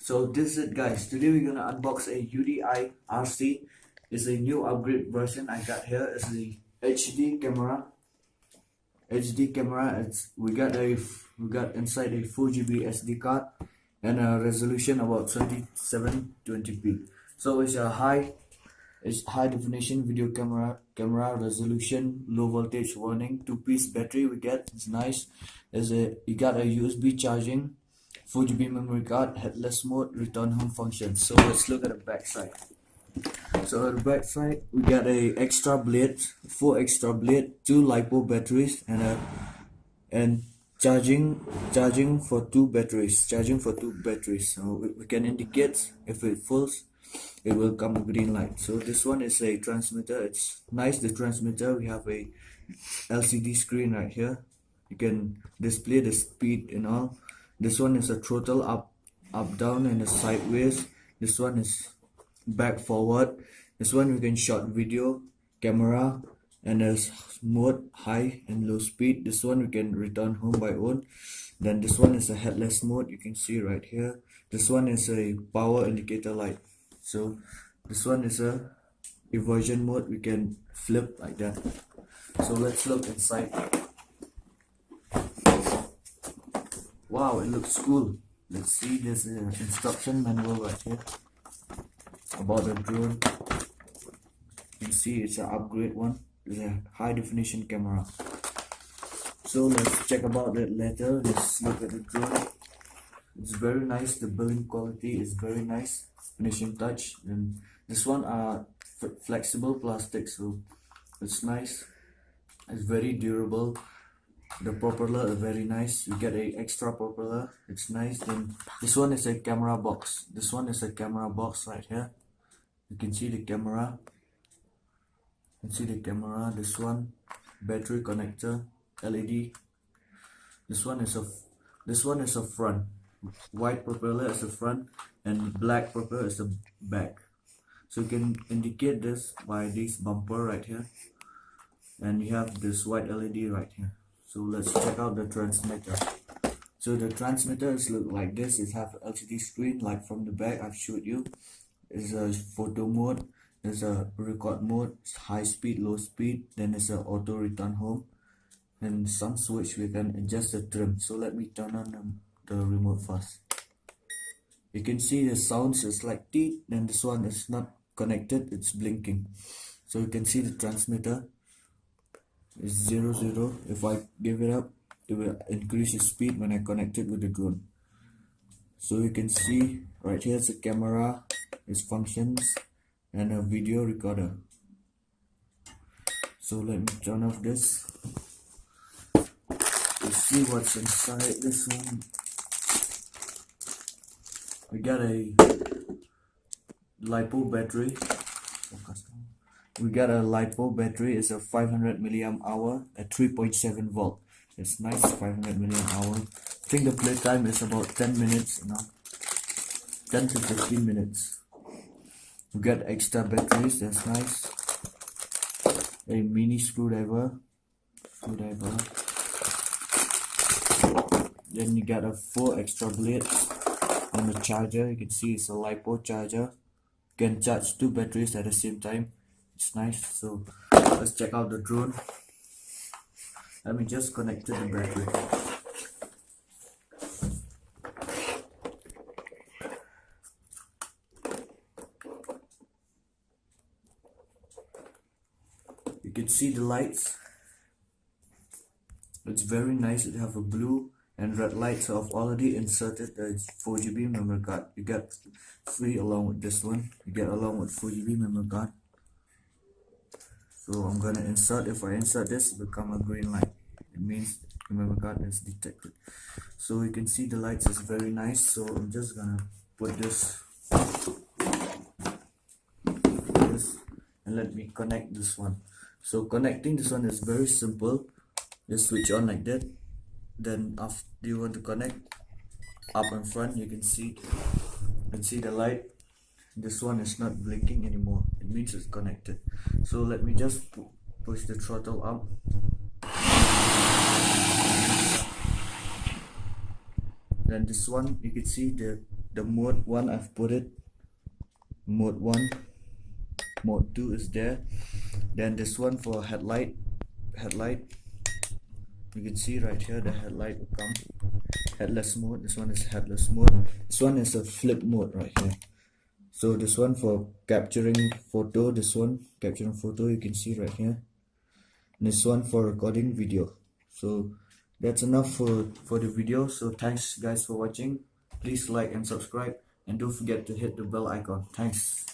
So this is it, guys. Today we're gonna unbox a UDIRC. It's a new upgrade version I got here. It's the HD camera. We got inside a 4GB SD card and a resolution about 2720p. So it's a high definition video camera resolution, low voltage warning, 2-piece battery we get. It's nice. You got a USB charging, 4GB memory card, headless mode, return home function. So let's look at the back side. So at the back side we got a extra blade, 4 extra blade, 2 LiPo batteries, and charging for 2 batteries. So we can indicate if it fills, it will come a green light. So this one is a transmitter. It's nice, the transmitter. We have a LCD screen right here. You can display the speed and all. This one is a throttle up down, and a sideways. This one is back forward. This one we can shot video, camera, and there's mode high and low speed. This one we can return home by own. Then this one is a headless mode, you can see right here. This one is a power indicator light. So this one is a inversion mode, we can flip like that. So let's look inside. Wow, it looks cool. Let's see, there's an instruction manual right here about the drone. You can see it's an upgrade one. It's a high definition camera. So let's check about that later. Let's look at the drone. It's very nice. The building quality is very nice. Finishing touch. And this one are flexible plastic, so it's nice. It's very durable. The propeller is very nice. You get a extra propeller. It's nice. Then this one is a camera box. This one is a camera box right here. You can see the camera. This one battery connector, LED. This one is a front. White propeller is the front and black propeller is the back. So you can indicate this by this bumper right here, and you have this white LED right here. So let's check out the transmitter. So the transmitters look like this. It have LCD screen like from the back I've showed you. It's a photo mode, there's a record mode, high speed, low speed, then there's a auto return home, and some switch we can adjust the trim. So let me turn on the remote first. You can see the sounds is like teeth, and this one is not connected, it's blinking. So you can see the transmitter is 00. If I give it up, it will increase the speed when I connect it with the drone. So you can see right here is the camera, its functions, and a video recorder. So let me turn off this. Let's see what's inside this one. We got a LiPo battery. It's a 500 milliamp hour at 3.7 volt. It's nice, 500 milliamp hour. I think the play time is about 10 minutes now. 10 to 15 minutes. We got extra batteries, that's nice. A mini screwdriver. Then you got a 4 extra blades and a charger. You can see it's a LiPo charger. You can charge 2 batteries at the same time. It's nice. So let's check out the drone. Let me just connect to the battery. You can see the lights. It's very nice. It have a blue and red lights. So I've already inserted the 4GB memory card. You get free along with this one. You get along with 4GB memory card. So I'm gonna insert. If I insert this, it will become a green light. It means the memory card is detected. So you can see the lights is very nice. So I'm just gonna put this and let me connect this one. So connecting this one is very simple. Just switch on like that. Then after you want to connect, up in front you can see the light. This one is not blinking anymore. It means it's connected. So let me just push the throttle up. Then this one, you can see the the mode 1 I've put it, mode 1, mode 2 is there. Then this one for headlight, you can see right here the headlight will come, headless mode. This one is headless mode. This one is a flip mode right here. So this one for capturing photo, this one capturing photo, you can see right here. And this one for recording video. So that's enough for the video. So thanks guys for watching. Please like and subscribe, and don't forget to hit the bell icon. Thanks.